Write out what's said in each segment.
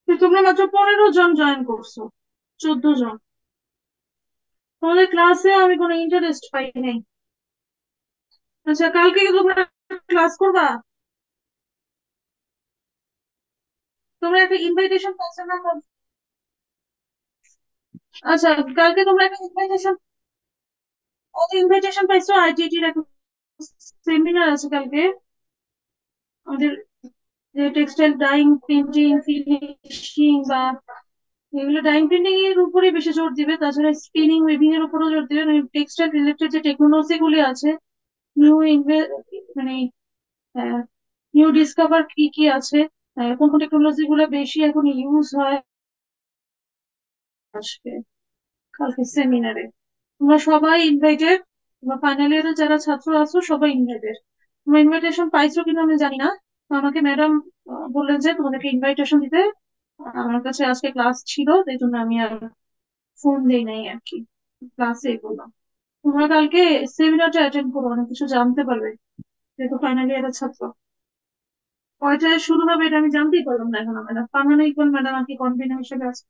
তো তোমরা মাত্র 15 জন জয়েন করছো, 14 জন। তোমাদের ক্লাসে আমি কোনো ইন্টারেস্ট পাই নাই। আচ্ছা, কালকে কি তোমরা ক্লাস করবা? তোমরা একটা ইনভাইটেশন পাইছো না? আচ্ছা, কালকে তোমরা একটা ইনভাইটেশন, পাইছো আইটিটির একটা সেমিনার আছে কালকে। আমাদের যে টেক্সটাইল ডাইং, প্রিন্টিং, ফিনিশিং বা এগুলো ডাইং প্রিন্টিং এর উপরে বেশি জোর দিবে, তাছাড়া স্পিনিং উইভিং এর উপরও জোর দিবে। মানে টেক্সটাইল রিলেটেড যে টেকনোলজি গুলি আছে, নিউ মানে নিউ ডিসকভার কি কি আছে, কোন কোন টেকনোলজি গুলো বেশি এখন ইউজ হয়, আসবে কালকে সেমিনারে। তোমরা সবাই ইনভাইটেড। তোমরা ফাইনাল ইয়ারের যারা ছাত্র আছো সবাই ইনভাইটেড। তোমরা ইনভাইটেশন পাইছো কিনা আমি জানি না। তো আমাকে ম্যাডাম বললেন যে তোমাদেরকে ইনভাইটেশন দিতে। আমার কাছে আজকে ক্লাস ছিল, এই জন্য আমি আর ফোন দেই নাই আর কি, ক্লাসে বললাম। তোমরা কালকে সেমিনারটা অ্যাটেন্ড করো, অনেক কিছু জানতে পারবে, যেহেতু ফাইনাল ইয়ারের ছাত্র। কয়টায় শুরু হবে এটা আমি জানতেই পারলাম না এখন। ম্যাডাম পার্মানেন্ট ইকবাল ম্যাডাম আর কি কনভেনার হিসেবে আছে।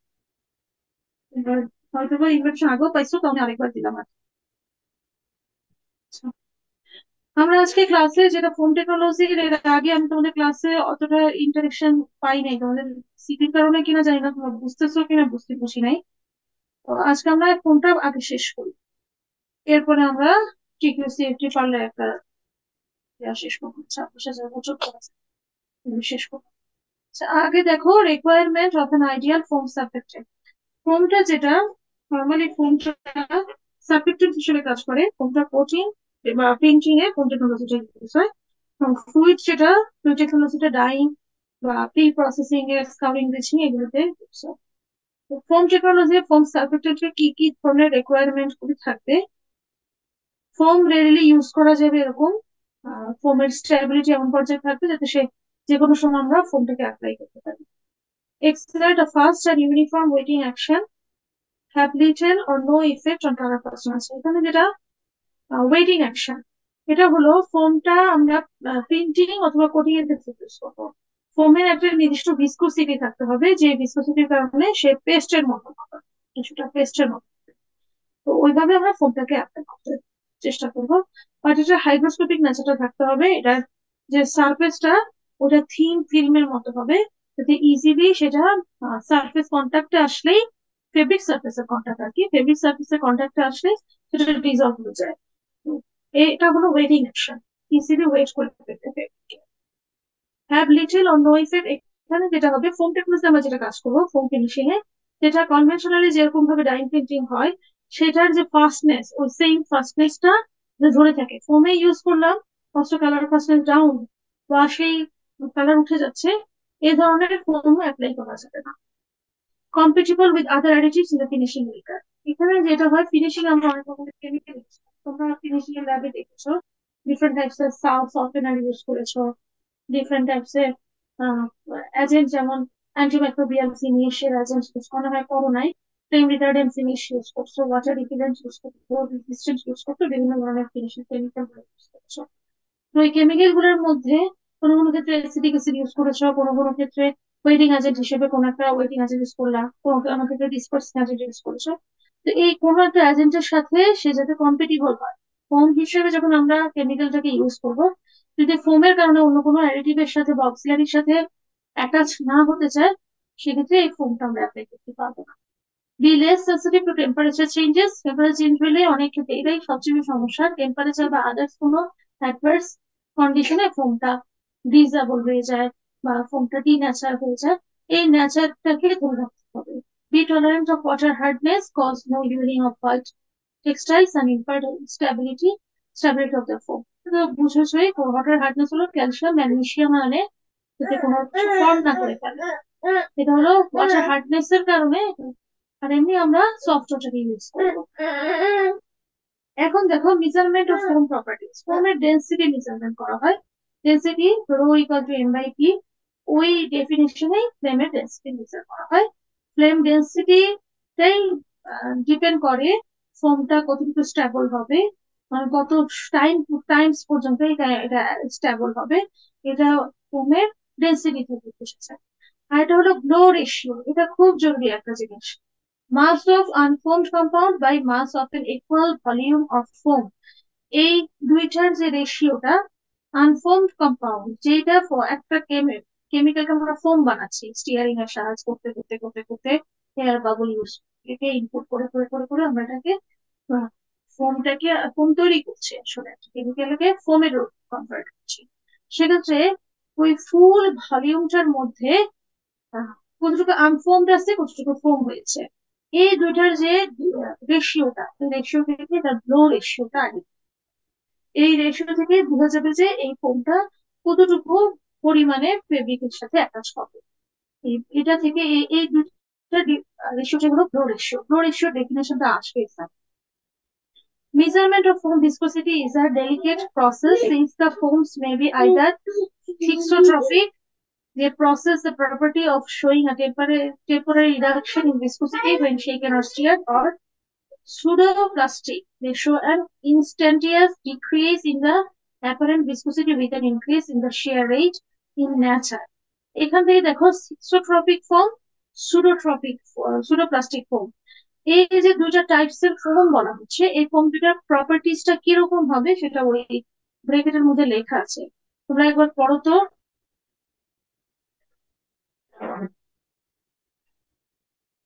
এবার হয়তো বা ইনভাইটেশন আগেও পাইছো, তো আমি আরেকবার দিলাম আর কি। আচ্ছা। আমরা আজকে ক্লাসে যেটা ফোন টেকনোলজির, এর আগে আমি তোমাদের ক্লাসে অতটা ইন্টারেকশন পাই নাই। তোমাদের সিটির কারণে কিনা জানি না, তোমরা বুঝতেছো কিনা বুঝতে বুঝি নাই। তো আজকে আমরা ফোনটা আগে শেষ করি, এরপরে আমরা টিকিউসিএফটি পারলে একটা শেষ করবো। 26,000 বছর আছে, শেষ করবো। আচ্ছা, আগে দেখো requirement of an ideal foam subject. ফোমটা যেটা, নর্মালি ফোমটা সাবজেক্টিভ হিসেবে কাজ করে। ফোমটা কোটিং বা প্রিন্টিং এ ফোম টেকনোলজিটা ইউজ হয়। ফ্লুইড যেটা, ফ্লুইড টেকনোলজিটা ডাইং বা প্রি প্রসেসিং এর স্কাউরিং ব্লিচিং এগুলোতে ইউজ হয়। ফোম টেকনোলজি, ফোম সাবজেক্টের কি কি ধরনের রিকোয়ারমেন্ট গুলি থাকবে? ফোম রেডিলি ইউজ করা যাবে এরকম। ফোমের স্টেবিলিটি এমন পর্যায়ে থাকবে যাতে সে যে কোনো সময় আমরা ফোমটাকে অ্যাপ্লাই করতে পারি। Exert a fast and uniform weighting action, have little or no effect on color fluctuations। এখানে যেটা ওয়েটিং অ্যাকশন, এটা হলো ফোমটা আমরা প্রিন্টিং অথবা কোটিং এর ক্ষেত্রে ইউজ করবো। ফোমের একটা নির্দিষ্ট ভিসকোসিটি থাকতে হবে, যে ভিসকোসিটির কারণে সে পেস্টের মতো হবে, কিছুটা পেস্টের মতো। তো ওইভাবে আমরা ফোমটাকে অ্যাপ্লাই করতে চেষ্টা করবো। বাট এটা হাইড্রোস্কোপিক নেচারটা থাকতে হবে, এটার যে সারফেসটা ওটা থিন ফিল্মের মতো হবে, যাতে ইজিলি সেটা সারফেস কন্ট্যাক্টে আসলেই, ফেব্রিক সারফেসের কন্ট্যাক্ট আর কি, ফেব্রিক সারফেসের কন্ট্যাক্টে আসলে সেটা ডিজলভ হয়ে যায়। তো এটা হলো ওয়েটিং অ্যাকশন, ইজিলি ওয়েট করে ফেলতে। Have little or no effect, এখানে যেটা হবে ফোম টেকনোলজি আমরা যেটা কাজ করবো ফোম ফিনিশিং এ, যেটা কনভেনশনালি যেরকম ভাবে ডাইং প্রিন্টিং হয়, সেটার যে ফাস্টনেস, ওই সেম ফাস্টনেসটা ধরে থাকে। ফোমে ইউজ করলাম, ফার্স্ট কালার ফাস্টনেস ডাউন বা সেই কালার উঠে যাচ্ছে, এই ধরনের ফোম অ্যাপ্লাই করা যাবে না। Compatible with other additives in the finishing maker, এখানে যেটা হয় ফিনিশিং আমরা অনেক রকমের কেমিক্যাল ইউজ করি। তোমরা ফিনিশিং এর ল্যাবে দেখেছো ডিফারেন্ট টাইপস এর সফটওয়্যার ইউজ করেছো, ডিফারেন্ট টাইপস এর এজেন্ট, যেমন অ্যান্টিমাইক্রোবিয়াল ফিনিশ এর এজেন্ট ইউজ করা হয় করোনায়, ফ্লেম রিটার্ডেন্ট ফিনিশ ইউজ করছো, ওয়াটার রিপিলেন্ট ইউজ করছো, রেজিস্ট্যান্ট ইউজ করছো, বিভিন্ন ধরনের ফিনিশিং কেমিক্যাল ইউজ করছো। তো এই কেমিক্যাল গুলোর মধ্যে কোনো কোনো ক্ষেত্রে অ্যাসিটিক অ্যাসিড ইউজ করেছো, কোনো কোনো ক্ষেত্রে ওয়েটিং এজেন্ট হিসেবে কোনো একটা ওয়েটিং এজেন্ট ইউজ করলা, কোনো কোনো ক্ষেত্রে ডিসপার্সিং এজেন্ট ইউজ করেছো। তো এই কোনো একটা এজেন্টের সাথে সে যাতে কম্পেটিবল হয়, ফোম হিসেবে যখন আমরা কেমিক্যালটাকে ইউজ করব, যদি ফোমের কারণে অন্য কোনো অ্যাডিটিভের সাথে বা অক্সিলারির সাথে অ্যাটাচ না হতে চায়, সেক্ষেত্রে এই ফোমটা আমরা অ্যাপ্লাই করতে পারবো না। Be less sensitive to temperature changes, temperature change হলে অনেক ক্ষেত্রে এটাই সবচেয়ে বেশি সমস্যা, টেম্পারেচার বা আদার্স কোনো অ্যাডভার্স কন্ডিশনে ফোমটা ডিসেবল হয়ে যায় বা ফোমটা ডিন্যাচার হয়ে যায়। এই ন্যাচারটাকে ধরে রাখতে হবে। Be tolerant of water hardness, cause no yellowing of white textiles and impart stability of the foam. তো বুঝেছই, ওয়াটার হার্ডনেস হলো ক্যালসিয়াম ম্যাগনেসিয়াম মানে যাতে কোনো কিছু ফর্ম না করে ফেলে, এটা হলো ওয়াটার হার্ডনেস এর কারণে। আর এমনি আমরা সফট ওয়াটার ইউজ করবো। এখন দেখো মেজারমেন্ট অফ ফোম প্রপার্টিজ, ফোমের ডেন্সিটি মেজারমেন্ট করা হয়। Density rho equal to M by P, ওই ডেফিনেশনেই ফ্লেমের ডেন্সিটি মেজার করা হয়। ফ্লেম ডেন্সিটিটাই ডিপেন্ড করে ফোমটা কতটুকু স্টেবল হবে, মানে কত টাইম টাইমস পর্যন্ত এটা এটা স্টেবল হবে, এটা ফোমের ডেন্সিটি থেকে এসেছে। আর এটা হলো গ্লো রেশিও, এটা খুব জরুরি একটা জিনিস। Mass of unformed compound by mass of an equal volume of foam. এই দুইটার যে রেশিওটা, আনফর্মড কম্পাউন্ড যেটা একটা কেমিক্যালকে আমরা ফোম বানাচ্ছি স্টিয়ারিং এর সাহায্য করতে করতে করতে করতে, এয়ার বাবল ইউজ একে ইনপুট করে করে করে করে আমরা এটাকে ফোমটাকে ফোম তৈরি করছি, আসলে কেমিক্যালকে ফোমে কনভার্ট করছি। সেক্ষেত্রে ওই ফুল ভলিউমটার মধ্যে আহ, কতটুকু আনফর্মড আছে কতটুকু ফোম হয়েছে, এই দুইটার যে রেশিওটা, রেশিও থেকে তার ব্লো রেশিওটা আগে, এই রেশিও থেকে বোঝা যাবে যে এই ফোমটা কতটুকু পরিমাণে ফেব্রিকের সাথে অ্যাটাচ হবে। এটা থেকে এই দুইটা রেশিও যেগুলো ব্লো রেশিও, ব্লো রেশিও ডেফিনেশনটা আসবে এখানে। Measurement of foam viscosity is a delicate process since the foams may be either thixotropic, they possess the property of showing a temporary reduction in viscosity when shaken or stirred, or pseudoplastic, they show an instantaneous decrease in the apparent viscosity with an increase in the shear rate in nature. এখান থেকে দেখো সিক্সোট্রপিক foam, সুডোপ্লাস্টিক foam, এই যে দুইটা types এর foam বলা হচ্ছে, এই ফোম দুটার প্রপার্টিজটা কিরকম হবে সেটা ওই ব্র্যাকেটের মধ্যে লেখা আছে, তোমরা একবার পড়ো তো।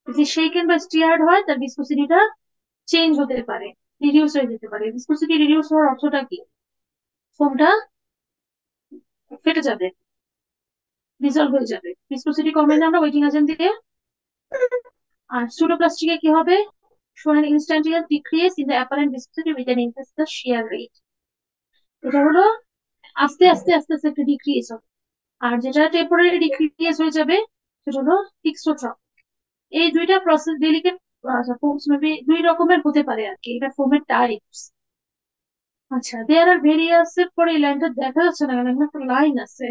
যে শেকেন বা স্টিয়ার্ড হয় তার ভিসকোসিটিটা চেঞ্জ হতে পারে, রিডিউস হয়ে যেতে পারে। ভিসকোসিটি রিডিউস হওয়ার অর্থটা কি? ফোমটা ফেটে যাবে, ডিজলভ হয়ে যাবে। ভিসকোসিটি কমে না আমরা ওয়েটিং এজেন্ট দিয়ে। আর সুডোপ্লাস্টিকে কি হবে? Show an instantaneous decrease in the apparent viscosity with an increase the shear rate. এটা হলো আস্তে আস্তে আস্তে আস্তে একটা ডিক্রিজ হবে। আর যেটা টেম্পোরারি ডিক্রিজ হয়ে যাবে সেটা হলো থিক্সোট্রপ। এই দুইটা প্রসেস ডেলিকেট ফোমস মেবি দুই রকমের হতে পারে আর কি, এটা ফোমের টাইপস। আচ্ছা, দেয়ার আর ভেরিয়াস এর পরে এই লাইনটা দেখা যাচ্ছে না কেন, এখানে একটা লাইন আছে।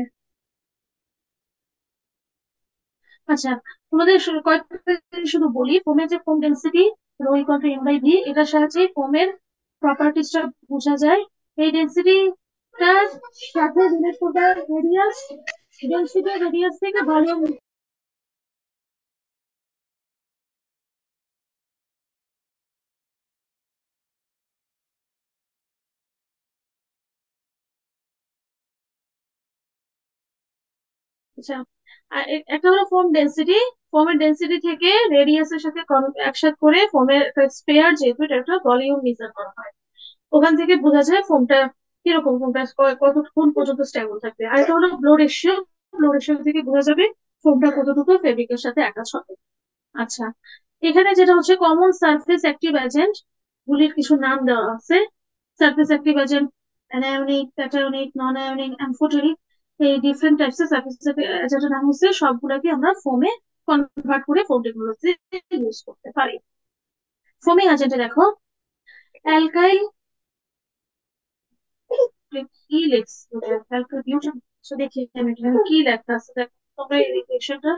আচ্ছা, তোমাদের কয়েকটা জিনিস শুধু বলি। ফোমের যে foam density rho equal to M by V, এটার সাহায্যে ফোমের প্রপার্টিসটা বোঝা যায়। এই ডেন্সিটিটার সাথে রিলেট করবে রেডিয়াস, ডেন্সিটি রেডিয়াস থেকে ভলিউম। আচ্ছা, আর একটা হলো ফোম ডেন্সিটি, ফোমের ডেন্সিটি থেকে রেডিয়াসের সাথে একসাথে করে ফোমের স্পেয়ার, যেহেতু এটা একটা ভলিউম মেজার করা হয়, ওখান থেকে বোঝা যায় ফোমটা কিরকম, ফোমটা কতক্ষণ পর্যন্ত স্টেবল থাকবে। আর এটা হলো ব্লো রেশিও, ব্লো রেশিও থেকে বোঝা যাবে ফোমটা কতটুকু ফেব্রিকের সাথে অ্যাটাচ হবে। আচ্ছা, এখানে যেটা হচ্ছে কমন সারফেস অ্যাক্টিভ এজেন্ট গুলির কিছু নাম দেওয়া আছে। Surface active agent anionic, cationic, non ionic, amphoteric, এই ডিফারেন্ট টাইপস এর সারফেস এজেন্টের নাম হচ্ছে, সবগুলোকে আমরা ফোমে কনভার্ট করে ফোম টেকনোলজি ইউজ করতে পারি। ফোমিং এজেন্টে দেখো অ্যালকাইল, কি লিখছে ক্যালকুলেশন, দেখি আমি এখানে কি লেখা আছে দেখো তোমরা এই রিলেশনটা।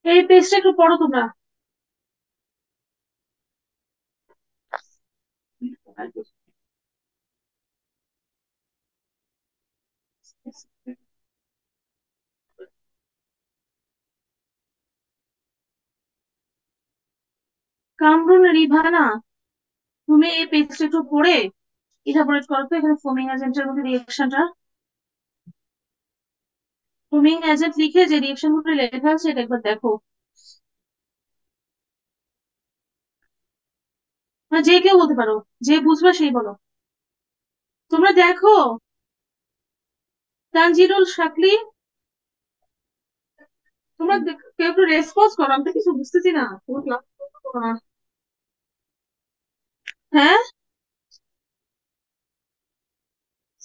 এই পেজটা একটু পড়ো তোমরা। কামরুন রিভানা, তুমি এই পেজটা একটু পড়ে ইলাবোরেট করো তো এখানে ফোমিং এজেন্টের মধ্যে রিয়েকশনটা। ফোমিং এজেন্ট লিখে যে রিয়েকশন গুলো লেখা আছে এটা একবার দেখো। যে কেউ বলতে পারো, যে বুঝবা সেই বলো। তোমরা দেখো, তানজিরুল শাকলি, তোমরা কেউ একটু রেসপন্স করো, আমি তো কিছু বুঝতেছি না তোমার ক্লাস। হ্যাঁ,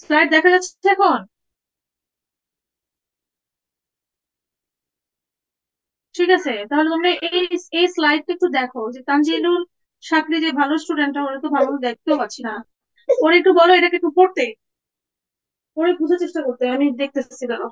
স্লাইড দেখা যাচ্ছে এখন? ঠিক আছে, তাহলে তোমরা এই এই স্লাইডটা একটু দেখো, যে তানজিলুল শাকরি যে ভালো স্টুডেন্ট, ওরা তো ভালো দেখতেও পাচ্ছি না, ওরা একটু বলো এটাকে একটু পড়তে, পড়ে বুঝার চেষ্টা করতে, আমি দেখতেছি দাঁড়াও।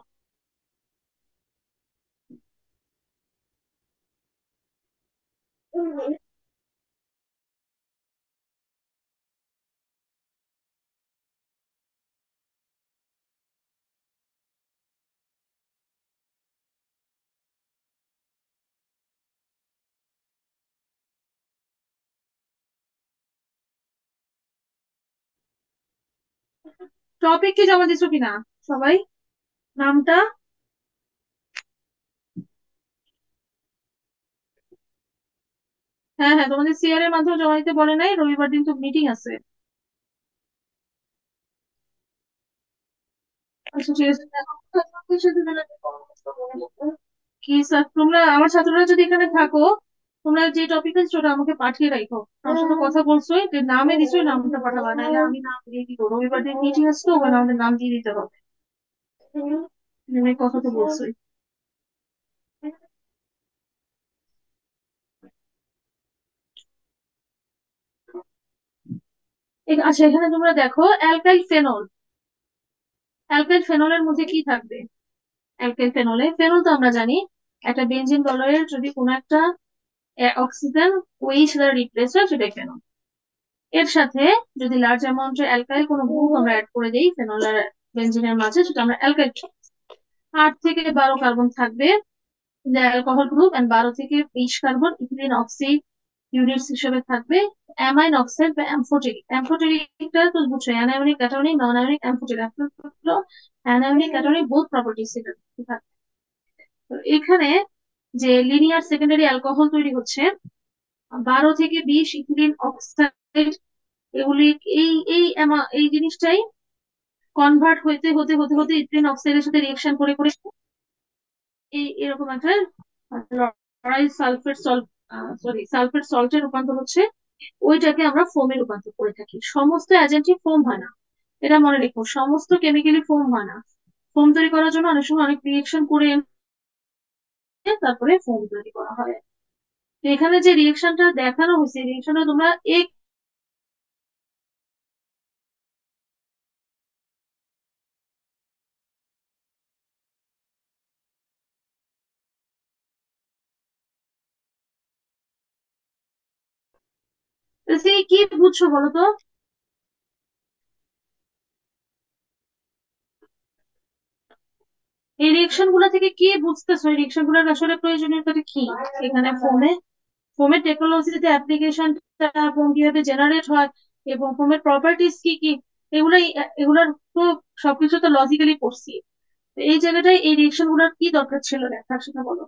টপিক কি জমা দিছো কিনা সবাই? নামটা? হ্যাঁ হ্যাঁ, তোমাদের সিআর এর মাধ্যমে জমা দিতে বলে নাই? রবিবার দিন তো মিটিং আছে। আচ্ছা ঠিক আছে, দেখো কোথায় তোমাদের সাথে মেলাতে পারবো। কি স্যার, তোমরা আমার ছাত্ররা যদি এখানে থাকো, তোমরা যে টপিক আছে ওটা আমাকে পাঠিয়ে রাখো। আমার সাথে কথা বলছোই যে নামে দিছোই, নামটা পাঠাবা, নাহলে আমি নাম দিয়ে দিব। রবিবার দিন মিটিং আছে তো, ওখানে আমাদের নাম দিয়ে দিতে হবে। আমি কথা তো বলছোই। আচ্ছা, এখানে তোমরা দেখো অ্যালকাইল ফেনল। অ্যালকাইল ফেনলের মধ্যে কি থাকবে? অ্যালকাইল ফেনলে, ফেনল তো আমরা জানি একটা বেনজিন দলের যদি কোনো একটা অক্সিজেন ওইচ দ্বারা রিপ্লেস হয় সেটাই ফেনল। এর সাথে যদি লার্জ অ্যামাউন্টের অ্যালকাইল কোনো গ্রুপ আমরা অ্যাড করে দিই ফেনল আর বেনজিনের মাঝে, সেটা আমরা অ্যালকাইল। 8 থেকে 12 কার্বন থাকবে যে অ্যালকোহল গ্রুপ, এন্ড 12 থেকে 20 কার্বন ইথিলিন অক্সি ইউনিটস হিসেবে থাকবে অ্যামাইন অক্সাইড বা অ্যাম্ফোটেরিক। অ্যাম্ফোটেরিকটা তো বুঝছো, anionic cationic non ionic amphoteric হলো অ্যানায়নিক ক্যাটায়নিক বোথ প্রপার্টিজ সেটা থাকবে। তো এখানে যে লিনিয়ার সেকেন্ডারি অ্যালকোহল তৈরি হচ্ছে, 12 থেকে 20 ইথিলিন অক্সাইড, এগুলি এই এই এই জিনিসটাই কনভার্ট হইতে হতে হতে হতে ইথিলিন অক্সাইডের সাথে রিয়েকশন করে করে এই এরকম একটা lauryl sulphate salt, sorry sulphate সল্টে রূপান্তর হচ্ছে। ওইটাকে আমরা ফোমে রূপান্তর করে থাকি। সমস্ত এজেন্টই ফোম হয় না, এটা মনে রেখো, সমস্ত কেমিক্যালি ফোম হয় না। ফোম তৈরি করার জন্য অনেক সময় অনেক রিয়েকশন করে এনে তারপরে ফোম তৈরি করা হয়। তো এখানে যে রিয়েকশনটা দেখানো হয়েছে, রিয়েকশনটা তোমরা এক কি বুঝছো বলো তো? এই রিয়েকশন গুলা থেকে কি বুঝতেছো? এই রিয়েকশন গুলার আসলে প্রয়োজনীয়তা কি এখানে ফোমে? ফোমের টেকনোলজিতে অ্যাপ্লিকেশনটা ফোম কিভাবে জেনারেট হয় এবং ফোমের প্রপার্টিস কি কি, এগুলাই এগুলার তো সবকিছু তো লজিক্যালি পড়ছি। তো এই জায়গাটায় এই রিয়েকশন গুলার কি দরকার ছিল দেখার, সেটা বলো।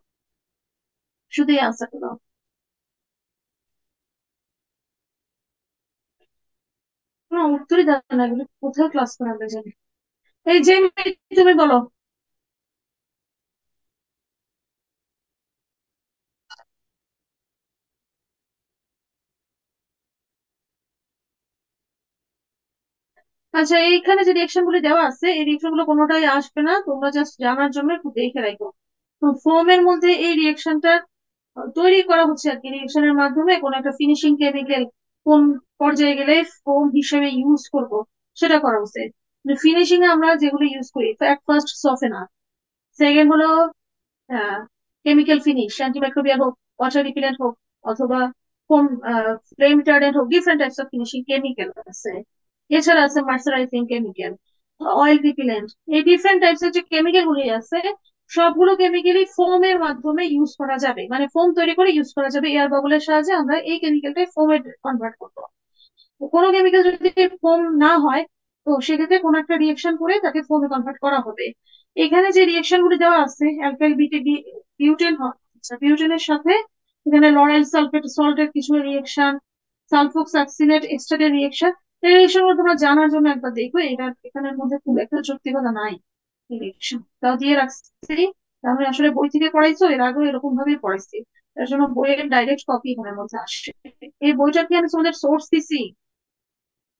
শুধু এই আনসারটা দাও। কোনো উত্তরই দাও না, এগুলো কোথায় ক্লাস করে আমরা জানি। এই যে তুমি বলো। আচ্ছা, এইখানে যে রিয়েকশন গুলো দেওয়া আছে, এই রিয়েকশন গুলো কোনোটাই আসবে না, তোমরা জাস্ট জানার জন্য একটু দেখে রাখো। তো ফোমের মধ্যে এই রিয়েকশনটা তৈরি করা হচ্ছে আর কি, রিয়েকশনের মাধ্যমে কোন একটা ফিনিশিং কেমিক্যাল কোন পর্যায়ে গেলে ফোম হিসেবে ইউজ করব সেটা করা হচ্ছে। ফিনিশিং এ আমরা যেগুলো ইউজ করি, ফার্স্ট সফেনার, সেকেন্ড হলো কেমিক্যাল ফিনিশ, অ্যান্টিমাইক্রোবিয়াল হোক, ওয়াটার রিপিলেন্ট হোক, অথবা ফোম ফ্লেম রিটার্ডেন্ট হোক, different types of finishing chemical আছে। এছাড়া আছে মার্সারাইজিং কেমিক্যাল, অয়েল রিপিলেন্ট। এই ডিফারেন্ট টাইপস এর যে কেমিক্যাল গুলি আছে, সবগুলো কেমিক্যালি ফোমের মাধ্যমে ইউজ করা যাবে, মানে ফোম তৈরি করে ইউজ করা যাবে। এয়ার বাবলের সাহায্যে আমরা এই কেমিক্যালটাই ফোমে কনভার্ট করবো। তো কোনো কেমিক্যাল যদি ফোম না হয়, তো সেক্ষেত্রে কোনো একটা রিয়েকশন করে তাকে ফোমে কনভার্ট করা হবে। এখানে যে রিয়েকশন গুলি দেওয়া আছে, অ্যালকাইল বিউটেন, আচ্ছা বিউটেনের সাথে এখানে লরাইল সালফেট সল্টের কিছু রিয়েকশন, সালফোক্সাসিলেট এস্টারের রিয়েকশন। এই রিয়েকশন গুলো তোমরা জানার জন্য একবার দেখো, এটা এখানের মধ্যে খুব একটা যৌক্তিকতা নাই। রিয়েকশন তাও দিয়ে রাখছি, তাহলে আসলে বই থেকে পড়াইছো, এর আগেও এরকম ভাবেই পড়াইছি। তার জন্য বইয়ের ডাইরেক্ট কপি এখানের মধ্যে আসে। এই বইটা কি আমি তোমাদের সোর্স দিছি?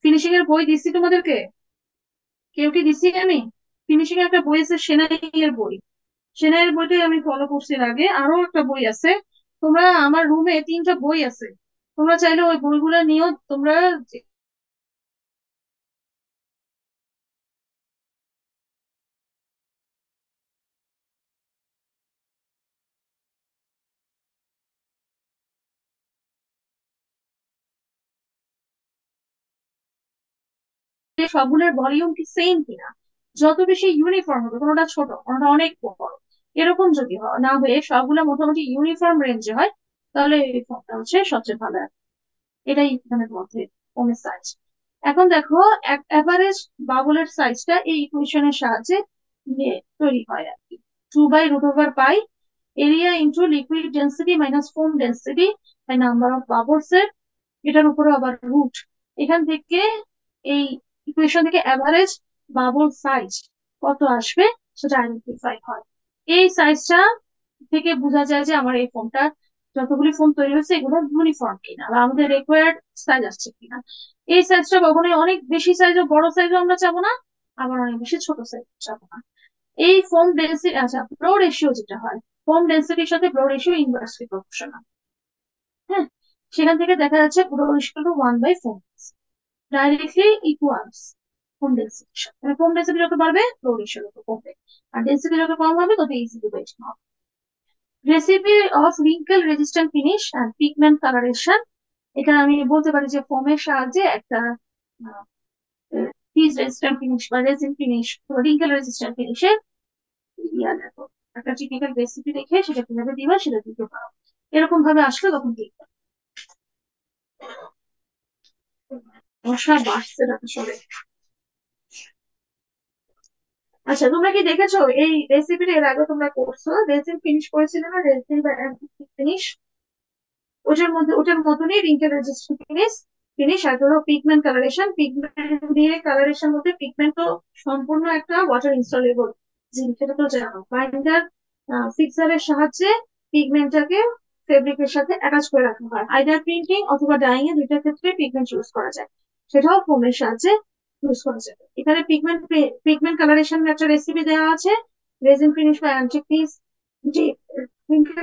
ফিনিশিং এর বই দিচ্ছি তোমাদেরকে? কেউ কি দিচ্ছি আমি? ফিনিশিং এর একটা বই আছে, সেনাই এর বই। সেনাই এর বইটাই আমি ফলো করছি এর আগে। আরো একটা বই আছে, তোমরা আমার রুমে 3টা বই আছে, তোমরা চাইলে ওই বইগুলো নিয়েও তোমরা যে সবগুলোর ভলিউম কি সেম কিনা। যত বেশি ইউনিফর্ম হবে, কোনোটা ছোট কোনোটা অনেক বড়, এরকম যদি না হয়ে সবগুলো মোটামুটি ইউনিফর্ম রেঞ্জে হয়, তাহলে এই ফোনটা হচ্ছে সবচেয়ে ভালো। এটাই এখানের মধ্যে কমে সাইজ। এখন দেখো, অ্যাভারেজ বাবলের সাইজটা এই ইকুয়েশনের সাহায্যে তৈরি হয় আর কি। 2/√পাই area into liquid density minus foam density by number of bubbles এর, এটার উপরে আবার রুট। এখান থেকে এই ইকুয়েশন থেকে অ্যাভারেজ বাবল সাইজ কত আসবে সেটা আইডেন্টিফাই হয়। এই সাইজটা থেকে বোঝা যায় যে আমার এই ফোনটা, যতগুলি ফোন তৈরি হয়েছে এগুলো ইউনিফর্ম কিনা বা আমাদের রিকোয়ার্ড সাইজ আসছে কিনা। এই সাইজটা কখনোই অনেক বেশি সাইজও বড় সাইজও আমরা চাবো না, আবার অনেক বেশি ছোট সাইজ চাবো না। এই ফোম ডেন্সিটি, আচ্ছা ব্রো রেশিও যেটা হয়, ফোম ডেন্সিটির সাথে ব্রো রেশিও ইনভার্সলি প্রপোর্শনাল। হ্যাঁ, সেখান থেকে দেখা যাচ্ছে ব্রো ratio to 1/4 directly equals foam ডেন্সিটির সাথে। মানে ফোম ডেন্সিটি যত বাড়বে ব্রো রেশিও তত কমবে, আর ডেন্সিটি যত কম হবে তত ইজি টু ওয়েট হবে। Recipe of wrinkle resistant finish and pigment colouration, এটা আমি বলতে পারি যে ফোমের সাহায্যে একটা ফ্রিজ রেজিস্ট্যান্ট ফিনিশ বা রেজিন ফিনিশ, রিঙ্কেল রেজিস্ট্যান্ট ফিনিশের ইয়া দেখো, একটা টিপিক্যাল রেসিপি দেখে সেটা কিভাবে দিবা সেটা দিতে পারো। এরকম ভাবে আসলে তখন দিতে মশা বাড়ছে না আসলে। আচ্ছা, তোমরা কি দেখেছো এই রেসিপিটা এর আগে তোমরা করছো? রেজিন ফিনিশ করেছিলে না, রেজিন বা ফিনিশ, ওটার মতনই রিঙ্কেল রেজিস্ট্যান্ট ফিনিশ। ফিনিশ আর ধরো পিগমেন্ট কালারেশন, পিগমেন্ট দিয়ে কালারেশন মধ্যে পিগমেন্ট তো সম্পূর্ণ একটা ওয়াটার ইনসলিবল জিনিস, সেটা তো জানো। বাইন্ডার ফিক্সারের সাহায্যে পিগমেন্টটাকে ফেব্রিকের সাথে অ্যাটাচ করে রাখা হয়, আইদার প্রিন্টিং অথবা ডাইং এ দুইটার ক্ষেত্রে পিগমেন্ট ইউজ করা যায়, সেটাও ফোমের সাহায্যে ইউজ করা যায়। এখানে পিগমেন্ট কালারেশন একটা রেসিপি দেওয়া আছে, রেজিন ফিনিশ বা অ্যান্টিক্রিজ যে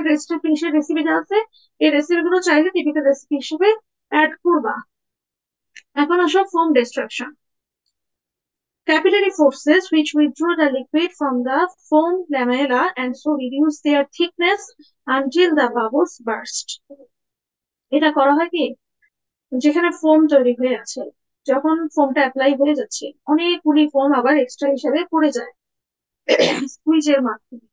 রেজিস্টার ফিনিশের রেসিপি দেওয়া আছে। এই রেসিপি গুলো চাইলে টিপিক্যাল রেসিপি হিসেবে অ্যাড করবা। এখন আসো foam destruction. Capillary forces which withdraw the liquid from the foam lamella and so reduce their thickness until the bubbles burst. এটা করা হয় কি, যেখানে ফোম তৈরি হয়ে আছে, যখন ফোমটা অ্যাপ্লাই হয়ে যাচ্ছে অনেকগুলি ফোম আবার এক্সট্রা হিসেবে পড়ে যায় স্কুইজের মাধ্যমে।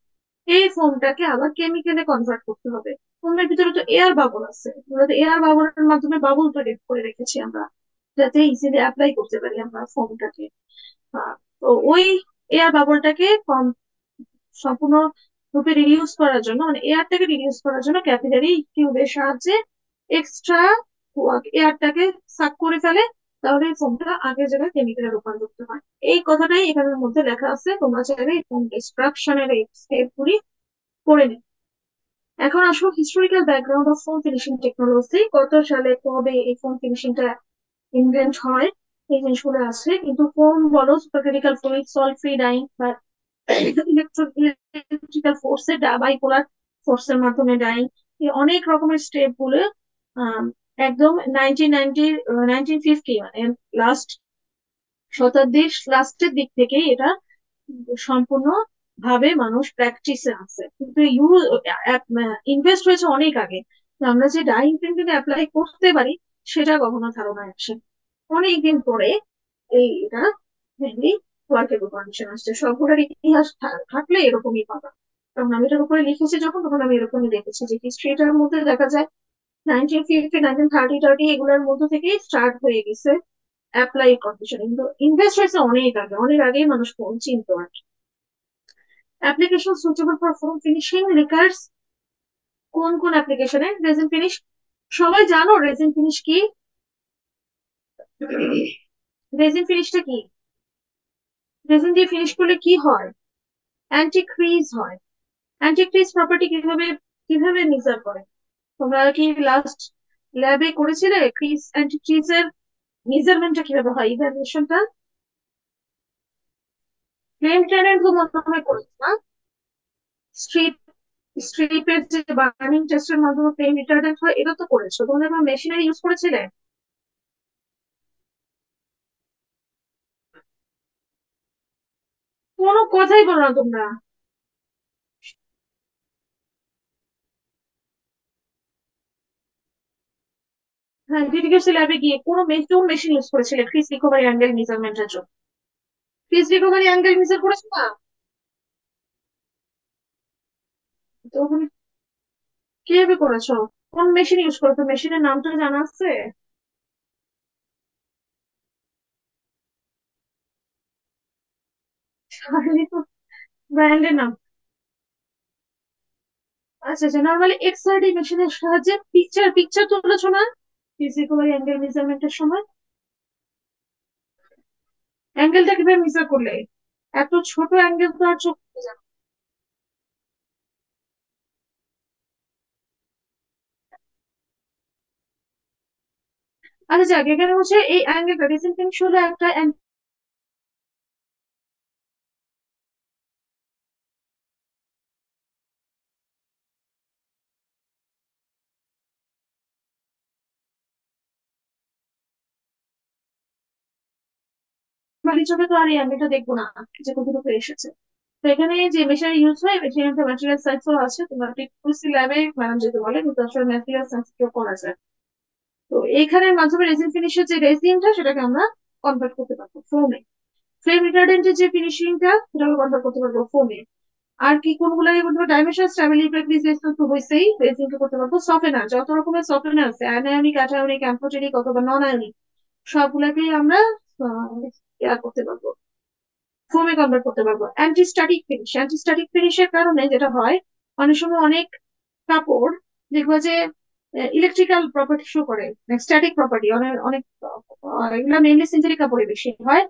এই ফোমটাকে আবার কেমিক্যালে কনভার্ট করতে হবে। ফোমের ভিতরে তো এয়ার বাবল আছে, আমরা তো এয়ার বাবলের মাধ্যমে বাবল তৈরি করে রেখেছি আমরা, যাতে ইজিলি অ্যাপ্লাই করতে পারি আমরা ফোমটাকে। তো ওই এয়ার বাবলটাকে কম সম্পূর্ণ রূপে রিডিউস করার জন্য, মানে এয়ারটাকে রিডিউস করার জন্য ক্যাপিলারি টিউবের সাহায্যে এক্সট্রা এয়ারটাকে সাক করে ফেলে, তাহলে এই ফোমটা আগের জায়গায় কেমিক্যালে রূপান্তরিত হয়। এই কথাটাই এখানের মধ্যে লেখা আছে, তোমরা চাইলে এই ফোম ডিস্ট্রাকশনের এই স্টেপ গুলি করে নিই। এখন আসো historical background of foam finishing technology, কত সালে কবে এই ফোম ফিনিশিংটা ইনভেন্ট হয়, এই জিনিসগুলো আছে। কিন্তু ফোম বলো, supercritical fluid, salt free dyeing বা ইলেকট্রিক্যাল ফোর্সে বাইপোলার ফোর্সের মাধ্যমে ডাইং, এই অনেক রকমের স্টেপ গুলো আহ, একদম 1950 মানে লাস্ট শতাব্দীর লাস্টের দিক থেকেই এটা সম্পূর্ণ ভাবে মানুষ প্র্যাকটিসে আছে, কিন্তু ইনভেস্ট হয়েছে অনেক আগে। তো আমরা যে ডাইং প্রিন্টিং অ্যাপ্লাই করতে পারি সেটা কখনো ধারণায় আসে অনেকদিন পরে। এটা মেনলি ওয়ার্কেবল কন্ডিশন আসছে, সবগুলোর ইতিহাস থাকলে এরকমই পাবা। তখন আমি এটার উপরে লিখেছি যখন, তখন আমি এরকমই দেখেছি যে হিস্ট্রিটার মধ্যে দেখা যায় 1950, 1930 এগুলোর মধ্যে থেকেই স্টার্ট হয়ে গেছে অ্যাপ্লাই কন্ডিশন, কিন্তু ইনভেস্ট হয়েছে অনেক আগে, অনেক আগেই মানুষ ফোন চিনতো আর কি। Application suitable for foam finishing রিকার্স, কোন কোন অ্যাপ্লিকেশনে রেজিন ফিনিশ, সবাই জানো রেজিন ফিনিশ কি? রেজিন ফিনিশটা কি? রেজিন দিয়ে ফিনিশ করলে কি হয়? অ্যান্টি ক্রিজ হয়। অ্যান্টি ক্রিজ প্রপার্টি কিভাবে কিভাবে মেজার করে? তোমরা কি লাস্ট ল্যাবে করেছিলে ক্রিজ অ্যান্টি ক্রিজের মেজারমেন্টটা কিভাবে হয়, ইভ্যালুয়েশনটা? ফ্লেম ট্রেনের তো মনে হয় করেছো না? স্ট্রিপ স্ট্রিপের যে বার্নিং টেস্টের মাধ্যমে ফ্লেম রিটার্ডেন্ট হয়, এটা তো করেছো। তোমরা কোনো মেশিনারি ইউজ করেছিলে? কোনো কথাই বলো না তোমরা। হ্যাঁ, ডিটিকেসি ল্যাবে গিয়ে কোন মেশিন ইউজ করেছিলে ক্রিজ রিকভারি অ্যাঙ্গেল মেজারমেন্টের জন্য? ক্রিজ রিকভারি অ্যাঙ্গেল মেজার করেছো না? তো ওখানে কিভাবে করেছো? কোন মেশিন ইউজ করেছো? মেশিনের নামটা জানা আছে? শার্লি তো ব্র্যান্ডের নাম। আচ্ছা আচ্ছা, নর্মালি এক্সআরডি মেশিনের সাহায্যে পিকচার পিকচার তুলেছো না ফিজিক্যাল অ্যাঙ্গেল মেজারমেন্টের সময়? অ্যাঙ্গেলটা কিভাবে মেজার করলে? এত ছোট অ্যাঙ্গেল তো আর চোখ বোঝা যায় না। আচ্ছা যাক, এখানে হচ্ছে এই অ্যাঙ্গেলটা রিসেন্ট ফিনিশ হলো একটা বাড়ি চোখে তো আর এই অ্যাঙ্গেলটা দেখবো না যে কতটুকু এসেছে। তো এখানে যে মেশিনারি ইউজ হয় মেশিনারিতে ম্যাটেরিয়াল সায়েন্সও আছে, তোমরা টিকুসি ল্যাবে ম্যাডাম যেতে বলে, কিন্তু আসলে ম্যাটেরিয়াল সায়েন্স কেউ করা যায়। তো এইখানের মাধ্যমে রেজিন ফিনিশের যে রেজিনটা সেটাকে আমরা কনভার্ট করতে পারবো ফোমে। ফ্লেম রিটার্ডেন্টের যে ফিনিশিংটা সেটাকে কনভার্ট করতে পারবো ফোমে। আর কি কোনগুলোকে বলতে পারবো? ডাইমেনশন স্টেবিলিটি রেজিস্ট্যান্স তো হইছেই, রেজিনকে করতে পারবো সফেনার। যত রকমের সফেনার আছে অ্যানায়নিক অ্যাটায়নিক অ্যাম্ফোটেরিক অথবা নন আয়নিক, সবগুলোকেই আমরা ইয়া করতে পারবো, ফোমে কনভার্ট করতে পারবো। অ্যান্টিস্ট্যাটিক ফিনিশ, অ্যান্টিস্ট্যাটিক ফিনিশের কারণে যেটা হয়, অনেক সময় অনেক কাপড় দেখবো যে ইলেকট্রিক্যাল প্রপার্টি শো করে, স্ট্যাটিক প্রপার্টি অনেক অনেক এগুলো মেইনলি সিনথেটিক কাপড়ে বেশি হয়।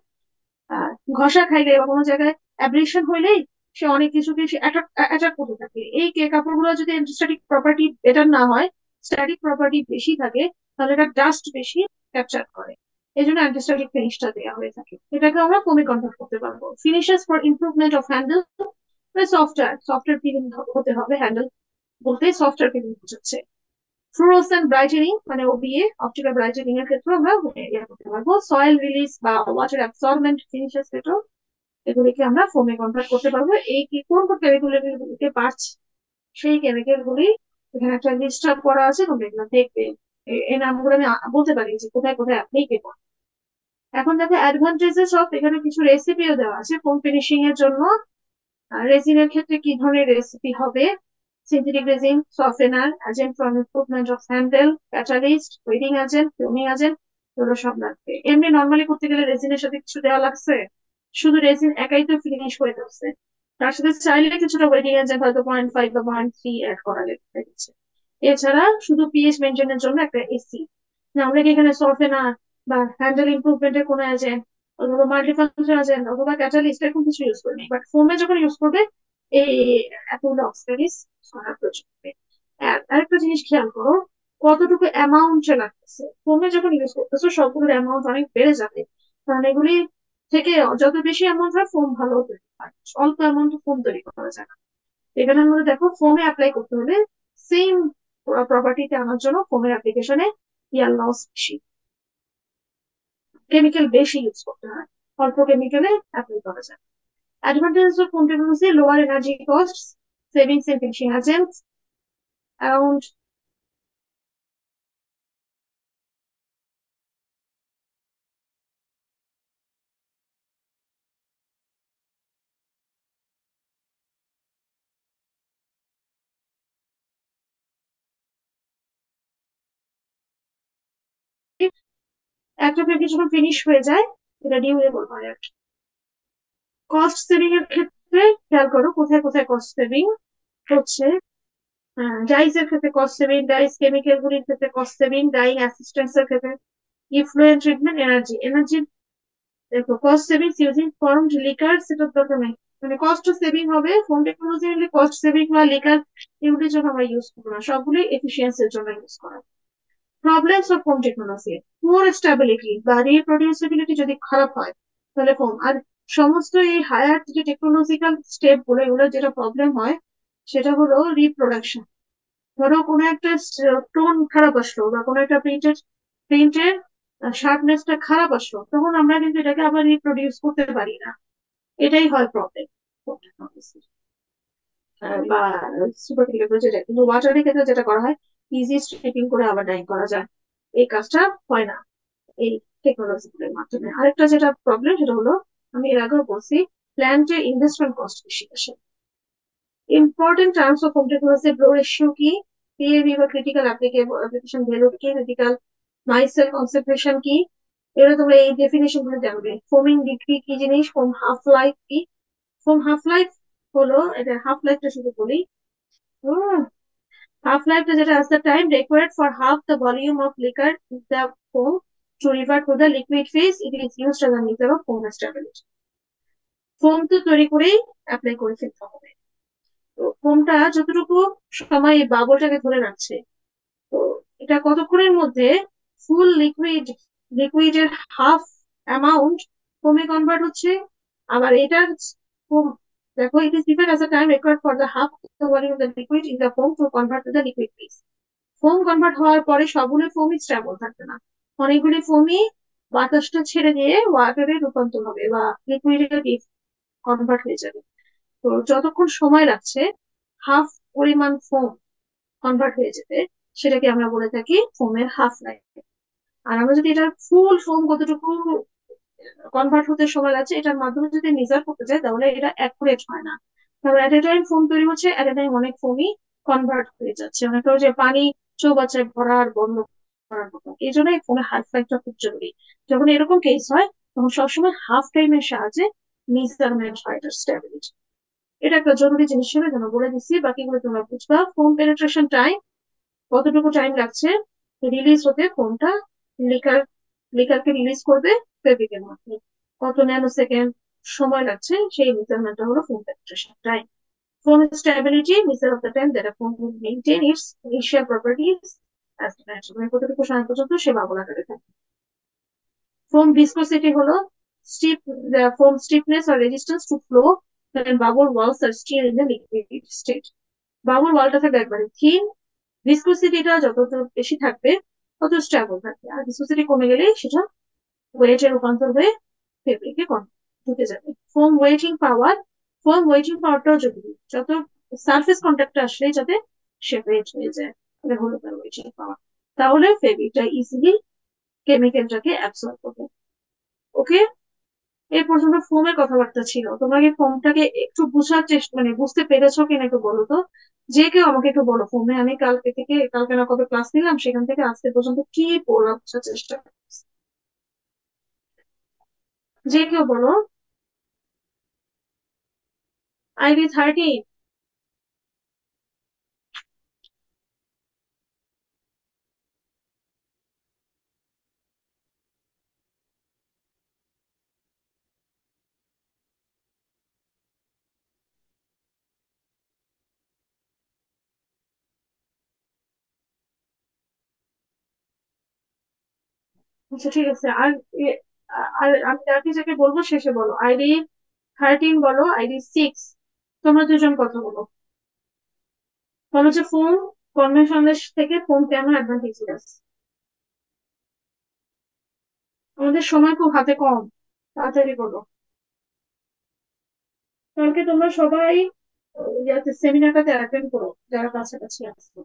আহ, ঘষা খাইলে বা কোনো জায়গায় অ্যাব্রেশন হইলেই সে অনেক কিছুকে সে অ্যাটাক করতে থাকে। এই কাপড়গুলো যদি অ্যান্টিস্ট্যাটিক প্রপার্টি বেটার না হয়, স্ট্যাটিক প্রপার্টি বেশি থাকে, তাহলে এটা ডাস্ট বেশি ক্যাপচার করে। এই জন্য অ্যান্টিস্ট্যাটিক ফিনিশটা দেওয়া হয়ে থাকে। এটাকে আমরা ফোমে কনভার্ট করতে পারবো। Finishes for improvement of handle, software software feeling হতে হবে। হ্যান্ডেল বলতে সফটওয়্যার ফিলিং বোঝাচ্ছে। ফ্লুরোসেন্ট ব্রাইটেনিং মানে ওবিএ, অপটিক্যাল ব্রাইটেনিং এর ক্ষেত্রে আমরা ইয়ে করতে পারবো। সয়েল রিলিজ বা ওয়াটার অ্যাবসর্বমেন্ট ফিনিশেস ক্ষেত্রে এগুলিকে আমরা ফোমে কনভার্ট করতে পারবো। এই কি কোন কোন কেমিক্যাল গুলিকে পারছি, সেই কেমিক্যাল গুলি এখানে একটা লিস্ট আপ করা আছে, তোমরা এগুলো দেখবে। এই নামগুলো আমি বলতে পারি যে কোথায় কোথায় আপনি কি করবেন। এখন দেখো অ্যাডভান্টেজেস অফ, এখানে কিছু রেসিপিও দেওয়া আছে ফোম ফিনিশিং এর জন্য। রেজিনের ক্ষেত্রে কি ধরনের রেসিপি হবে? Synthetic resin, softener, agent for improvement of handle, catalyst, wetting agent, foaming agent, এগুলো সব লাগবে। এমনি নর্মালি করতে গেলে রেজিনের সাথে কিছু দেওয়া লাগছে? শুধু রেজিন একাই তো ফিনিশ হয়ে যাচ্ছে, তার সাথে চাইলে কিছুটা ওয়েডিং এজেন্ট হয়তো 0.5 বা 0.3 অ্যাড করা যেতে পারছে। এছাড়া শুধু পিএইচ মেনটেনের জন্য একটা এসি। আমরা কি এখানে সফটেনার বা হ্যান্ডেল ইমপ্রুভমেন্টের কোনো এজেন্ট অথবা মাল্টিফাংশন এজেন্ট অথবা ক্যাটালিস্ট এরকম কিছু ইউজ করিনি, বাট ফোমে যখন ইউজ করবে এই এতগুলো অক্সিলারিজ করার প্রয়োজন হবে। আরেকটা জিনিস খেয়াল করো, কতটুকু অ্যামাউন্টে লাগতেছে। ফোমে যখন ইউজ করতেছো সবগুলোর অ্যামাউন্ট অনেক বেড়ে যাবে, কারণ এগুলি থেকে যত বেশি অ্যামাউন্ট হয় ফোম ভালো তৈরি হয়, অল্প অ্যামাউন্ট ফোম তৈরি করা যায় না। এখানে আমরা দেখো ফোমে অ্যাপ্লাই করতে হলে সেম প্রপার্টিতে আনার জন্য ফোমের অ্যাপ্লিকেশনে ইয়ার লস বেশি, কেমিক্যাল বেশি ইউজ করতে হয়, অল্প কেমিক্যালে অ্যাপ্লাই করা যায়। Advantages of home technology: lower energy costs, savings in finishing agents, around একটা ফেব্রিক যখন ফিনিশ হয়ে যায় এটা ডিউরেবল হয় আর কি। কস্ট সেভিং এর ক্ষেত্রে খেয়াল করো কোথায় কোথায় কস্ট সেভিং হচ্ছে। ডাইস এর ক্ষেত্রে কস্ট সেভিং, ডাইস কেমিক্যাল গুলির ক্ষেত্রে কস্ট সেভিং, ডাইং অ্যাসিস্ট্যান্স এর ক্ষেত্রে, ইফ্লুয়েন্ট ট্রিটমেন্ট, এনার্জি এনার্জি। দেখো cost saving using formed liquor, সেটার দরকার নেই। মানে কস্ট সেভিং হবে ফোন টেকনোলজি হলে, কস্ট সেভিং বা লিকার এগুলির জন্য আমরা ইউজ করবো না, সবগুলি এফিসিয়েন্সির জন্য ইউজ করা। Problems of phone technology: poor stability বা রিপ্রডিউসিবিলিটি যদি খারাপ হয় তাহলে ফোন আর সমস্ত এই হায়ার যে টেকনোলজিক্যাল স্টেপ গুলো এগুলো যেটা প্রবলেম হয় সেটা হলো রিপ্রোডাকশন। ধরো কোনো একটা টোন খারাপ আসলো বা কোনো একটা প্রিন্টের শার্পনেসটা খারাপ আসলো, তখন আমরা কিন্তু এটাকে আবার রিপ্রোডিউস করতে পারি না। এটাই হয় প্রবলেম বা সুপার ক্লিয়ার যেটা, কিন্তু ওয়াটারের ক্ষেত্রে যেটা করা হয় ইজি স্ট্রিপিং করে আবার ডাইং করা যায়, এই কাজটা হয় না এই টেকনোলজি গুলোর মাধ্যমে। আরেকটা যেটা প্রবলেম সেটা হলো, আমি এর আগেও বলছি, প্ল্যান্টের ইনভেস্টমেন্ট কস্ট বেশি আসে। Important terms of foam technology: blow ratio কি, পিএভি বা ক্রিটিক্যাল অ্যাপ্লিকেশন ভ্যালু কি, ক্রিটিক্যাল নাইসেল কনসেন্ট্রেশন কি, এগুলো তোমরা এই ডেফিনেশন গুলো জানবে। ফোমিং ডিগ্রি কি জিনিস, ফোম হাফ লাইফ কি, ফোম হাফ লাইফ হলো, এটা হাফ লাইফটা শুধু বলি। হাফ লাইফটা যেটা আছে, the time required for half the volume of liquor in the foam to revert to the liquid phase, it is used as a measure of foam stability. Foam তো তৈরি করেই অ্যাপ্লাই করে ফেলতে হবে। তো ফোমটা যতটুকু সময় এই বাবলটাকে ধরে রাখছে, তো এটা কতক্ষণের মধ্যে ফুল লিকুইডের হাফ অ্যামাউন্ট ফোমে কনভার্ট হচ্ছে। আবার এটার foam- দেখো, it is given as a time required for the half the volume of the liquid in the foam to convert to the liquid phase. Foam convert হওয়ার পরে সবগুলো ফোমই স্টেবল থাকবে না, অনেকগুলি ফোমই বাতাসটা ছেড়ে দিয়ে ওয়াটারে রূপান্তর হবে বা লিকুইডে কনভার্ট হয়ে যাবে। তো যতক্ষণ সময় লাগছে হাফ পরিমাণ ফোম কনভার্ট হয়ে যেতে, সেটাকে আমরা বলে থাকি ফোমের হাফ লাইফ। আর আমরা যদি এটার ফুল ফোম কতটুকু কনভার্ট হতে সময় লাগছে এটার মাধ্যমে যদি মেজার করতে চাই, তাহলে এটা অ্যাকুরেট হয় না। কারণ এট এ টাইম ফোম তৈরি হচ্ছে, এট এ টাইম অনেক ফোমই কনভার্ট হয়ে যাচ্ছে, অনেকটা ওই যে পানি চৌবাচ্চায় ভরা আর বন্ধ করার মতো। এই জন্য এই ফোমের হাফ লাইফটা খুব জরুরি। যখন এরকম কেস হয় তখন সবসময় হাফ টাইমের সাহায্যে মেজারমেন্ট হয় এটার স্টেবিলিটি। এটা একটা জরুরি জিনিস ছিল, যেন বলে দিচ্ছি, বাকিগুলো তোমরা বুঝবা। ফোম পেনেট্রেশন টাইম, কতটুকু টাইম লাগছে রিলিজ হতে ফোনটা লিকার লিকারকে রিলিজ করবে ফেব্রিকের মধ্যে, কত ন্যানো সেকেন্ড সময় লাগছে, সেই মেজারমেন্টটা হলো phone penetration time. Phone stability, measure of the time that a phone will maintain its initial properties as defined, মানে কতটুকু সময় পর্যন্ত সে বাবল আকারে থাকে। ফোম ভিসকোসিটি হলো steep foam stiffness or resistance to flow when bubble walls are still in the liquid state. Bubble ওয়ালটা থাকবে একবারে থিন, ভিসকোসিটিটা যত বেশি থাকবে তত স্টেবল থাকবে, আর ভিসকোসিটি কমে গেলেই সেটা ওয়েটে রূপান্তর হয়ে ফেব্রিকে ঢুকে যাবে। ফোম ওয়েটিং পাওয়ারটাও জরুরি, যত সারফেস কন্ট্যাক্ট আসলে যাতে সে ওয়েট হয়ে যায়, এটা হলো তার ওয়েটিং পাওয়ার। তাহলে ফেব্রিকটা ইজিলি কেমিক্যালটাকে অ্যাবসর্ব করবে। ওকে, এই পর্যন্ত ফোমের কথাবার্তা ছিল। তোমরা কি ফোমটাকে একটু বোঝার চেষ্টা, মানে বুঝতে পেরেছো কিনা একটু বলো তো। যে কেউ আমাকে একটু বলো, ফোমে আমি কালকে না কবে ক্লাস নিলাম, সেখান থেকে আজকে পর্যন্ত কি পড়লাম বোঝার চেষ্টা করছি। যে কেউ বলো। আইডি 13। আচ্ছা ঠিক আছে। আর আমি যাকে যাকে বলবো শেষে বলো। আইডি 13 বলো, আইডি 6। তোমরা দুজন কথা বলো। বলো যে ফোন কনভেনশনের থেকে ফোন কেন অ্যাডভান্টেজিয়াস। আমাদের সময় খুব হাতে কম, তাড়াতাড়ি বলো। কালকে তোমরা সবাই ইয়াতে সেমিনারটাতে অ্যাটেন্ড করো, যারা কাছাকাছি আসছো,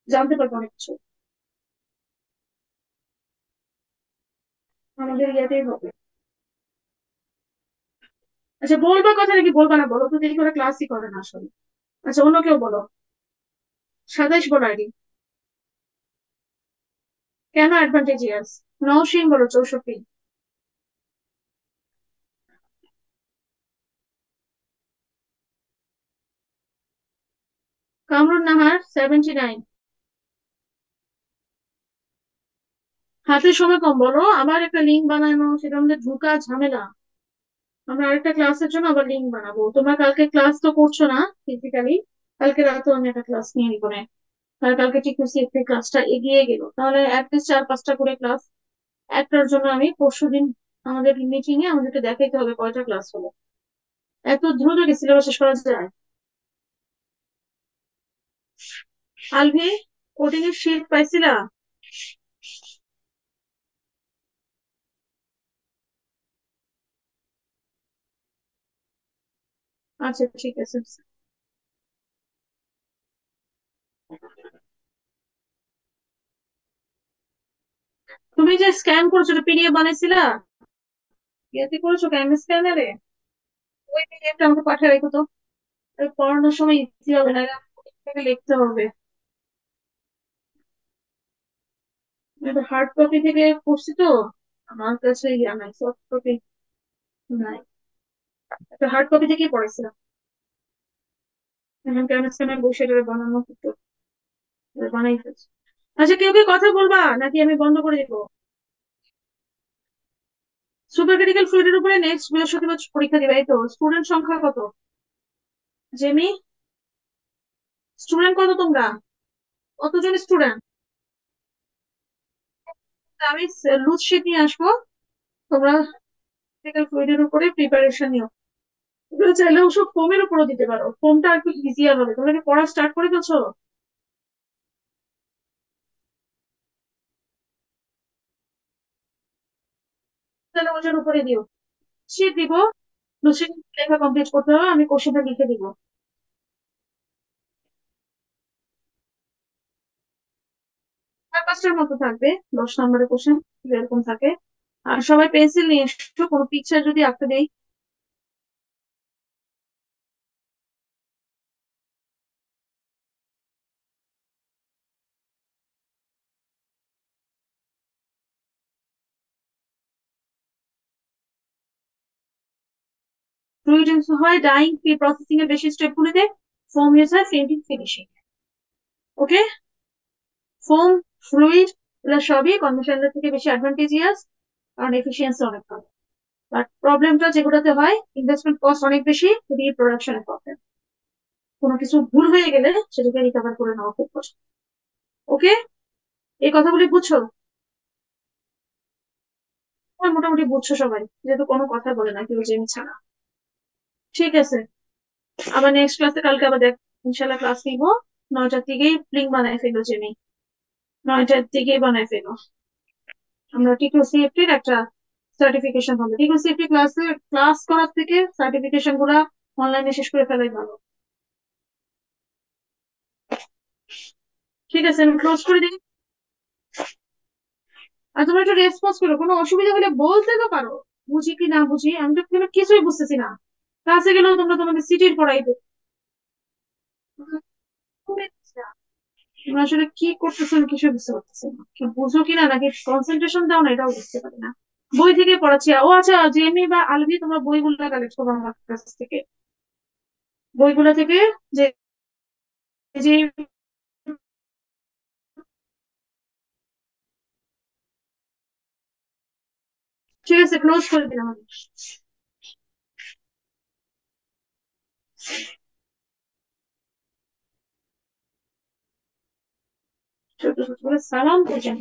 জানতে পারবো অনেক কিছু। আমাদের ইয়াতেই হবে। আচ্ছা, বলবা কথা নাকি বলবা না বলো তো, দেরি করে ক্লাসই করে না আসলে। আচ্ছা, অন্য কেউ বলো। 27 বলো আইডি। কেন অ্যাডভান্টেজিয়াস? নওশিন বলো 64। কামরুন নাহার 79। হাতে সময় কম বলো, আবার একটা লিঙ্ক বানানো, সেটা আমাদের ঢুকা ঝামেলা। আমরা আরেকটা ক্লাসের জন্য আবার লিঙ্ক বানাবো। তোমরা কালকে ক্লাস তো করছো না ফিজিক্যালি, কালকে রাতেও আমি একটা ক্লাস নিয়ে নিবো না। আর কালকে ঠিক একটু ক্লাসটা এগিয়ে গেল, তাহলে অ্যাটলিস্ট 4-5টা করে ক্লাস। একটার জন্য আমি পরশুদিন আমাদের মিটিং এ আমাদেরকে দেখাইতে হবে কয়টা ক্লাস হলো। এত দ্রুত কি সিলেবাস শেষ করা যায়? আলভি, কোডিং এর শিট পাইছিলা? আচ্ছা ঠিক আছে। তুমি যে স্ক্যান করছো, পিডিএফ বানাইছিলা? ইয়েতে করেছো ক্যাম স্ক্যানারে? ওই পিডিএফটা আমাকে পাঠিয়ে রাখো তো, ওই পড়ানোর সময় ইজি হবে না, থেকে লিখতে হবে। এটা হার্ড কপি থেকে করছি তো, আমার কাছে ইয়া নাই, সফট কপি নাই। একটা হার্ড কপি থেকেই পড়াইছিলাম। এখন কেমন বসে এটা বানানো হতো, বানাই ফেলছি। আচ্ছা, কেউ কি কথা বলবা নাকি আমি বন্ধ করে দিবো? সুপার ক্রিটিক্যাল ফ্লুইডের উপরে নেক্সট বৃহস্পতিবার পরীক্ষা দিবে, এই তো। স্টুডেন্ট সংখ্যা কত জেমি? স্টুডেন্ট কত তোমরা? কতজন স্টুডেন্ট? আমি লুজ শিট নিয়ে আসবো, তোমরা ক্রিটিক্যাল ফ্লুইডের উপরে প্রিপারেশন নিও। এগুলো চাইলে ওসব ফোমের উপরও দিতে পারো, ফোমটা একটু ইজিয়ার হবে। তোমরা কি পড়া স্টার্ট করে ফেলছো? তাহলে ওটার উপরে দিও। শিট দিব, লুজ শিট লেখা কমপ্লিট করতে হবে, আমি কোশ্চেনটা লিখে দিব। 4-5টার মতো থাকবে, 10 নম্বরের কোশ্চেন যেরকম থাকে। আর সবাই পেন্সিল নিয়ে এসো, কোনো পিকচার যদি আঁকতে দেই। ফ্লুইড হয় ডাইং, প্রি প্রসেসিং এর বেশি স্টেপ গুলিতে। ফোম ইউজ হয় প্রিন্টিং ফিনিশিং। ওকে। ফোম, ফ্লুইড, এগুলো সবই কনভেনশনাল থেকে বেশি অ্যাডভান্টেজিয়াস, কারণ এফিসিয়েন্সি অনেক ভালো। বাট প্রবলেমটা যেগুলোতে হয়, ইনভেস্টমেন্ট কস্ট অনেক বেশি, রিপ্রোডাকশনের প্রবলেম। কোনো কিছু ভুল হয়ে গেলে সেটাকে রিকভার করে নেওয়া খুব কষ্ট। ওকে, এই কথাগুলি বুঝছো? হ্যাঁ, মোটামুটি বুঝছো সবাই, যেহেতু কোনো কথা বলে না কেউ জেমি ছাড়া। ঠিক আছে, আবার নেক্সট ক্লাসে কালকে আবার দেখ, ইনশাল্লাহ ক্লাস নিবো। 9টার দিকেই লিঙ্ক বানায় ফেলো জেমি, 9টার দিকেই বানায় ফেলো। আমরা টিকিউ সিএফটির একটা সার্টিফিকেশন হবে। টিকিউ সিএফটি ক্লাসে ক্লাস করার থেকে সার্টিফিকেশন গুলা অনলাইনে শেষ করে ফেলাই ভালো। ঠিক আছে, আমি ক্লোজ করে দিই। আর তোমরা একটু রেসপন্স করো, কোনো অসুবিধা হলে বলতে তো পারো। বুঝি কি না বুঝি, আমি তো কোনো কিছুই বুঝতেছি না। ক্লাসে গেলেও তোমরা তোমাদের সিটির পড়াইতে, তোমরা আসলে কি করতেছো আমি কিছু বুঝতে পারতেছি না। কি বুঝো কিনা নাকি কনসেন্ট্রেশন দাও না, এটাও বুঝতে পারি না। বই থেকে পড়াচ্ছি। ও আচ্ছা, জেমি বা আলভি, তোমরা বইগুলো কালেক্ট করো আমার কাছ থেকে, বইগুলো থেকে। যে যে ঠিক আছে, ক্লোজ করে দিলাম আমি। ছোট ছোট করে সালাম করছেন।